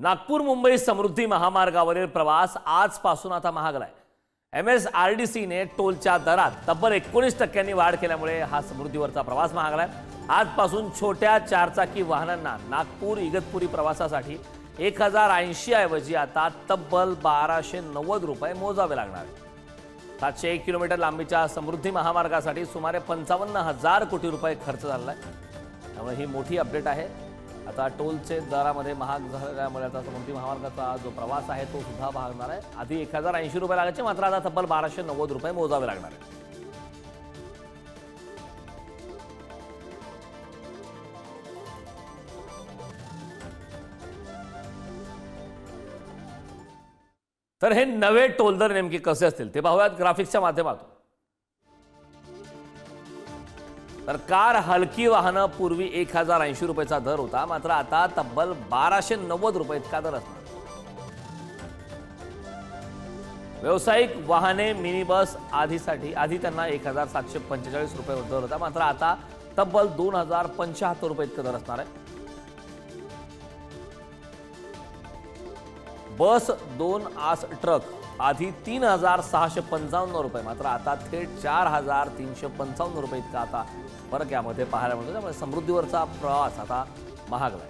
नागपूर मुंबई समृद्धी महामार्गावरील प्रवास आजपासून आता महागलाय। MSRDCने टोलच्या दरात तब्बल 19% वाढ केल्यामुळे हा समृद्धीवरचा प्रवास महागलाय। आजपासून छोट्या चारचाकी वाहनांना नागपूर इगतपुरी प्रवासासाठी 1080 ऐवजी आता तब्बल 1290 रुपये मोजावे लागणार आहेत। 701 किलोमीटर लांबीच्या समृद्धी महामार्गासाठी सुमारे 55,000 कोटी रुपये खर्च झाला आहे। त्यामुळे ही मोठी अपडेट आहे। आता टोलचे दरामध्ये महाग झाल्यामुळे आता समृद्धी महामार्गाचा जो प्रवास आहे तो सुद्धा महागणार आहे। आधी 1080 रुपये लागायचे, मात्र आता तब्बल 1290 रुपये मोजावे लागणार आहे। तर हे नवे टोल दर नेमके कसे असतील ते पाहूयात ग्राफिक्सच्या माध्यमातून। तर कार हलकी वाहनं पूर्वी 1080 रुपयाचा दर होता, मात्र आता तब्बल 1290 रुपये इतका दर असणार। व्यावसायिक वाहने मिनी बस आधी त्यांना 1745 रुपये दर होता, मात्र आता तब्बल 2075 रुपये इतका दर असणार आहे। बस 2 आस ट्रक आधी 3655 रुपये, मात्र आता थेट 4355 रुपये इतका आता फरक यामध्ये पाहायला मिळतो। त्यामुळे समृद्धीवरचा प्रवास आता महागलाय।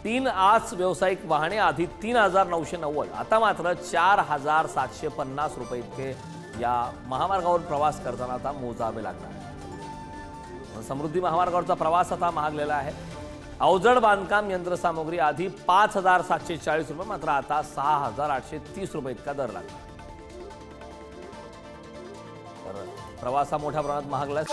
3 आस व्यावसायिक वाहने आधी 3990, आता मात्र 4750 रुपये इतके या महामार्गावर प्रवास करताना आता मोजावे लागणार आहे। समृद्धी महामार्गावरचा प्रवास आता महागलेला आहे। अवजड बांधकाम यंत्रसामुग्री आधी 5740 रुपये, मात्र आता 6830 रुपये इतका दर लागला। तर प्रवास हा मोठ्या प्रमाणात महागलाय।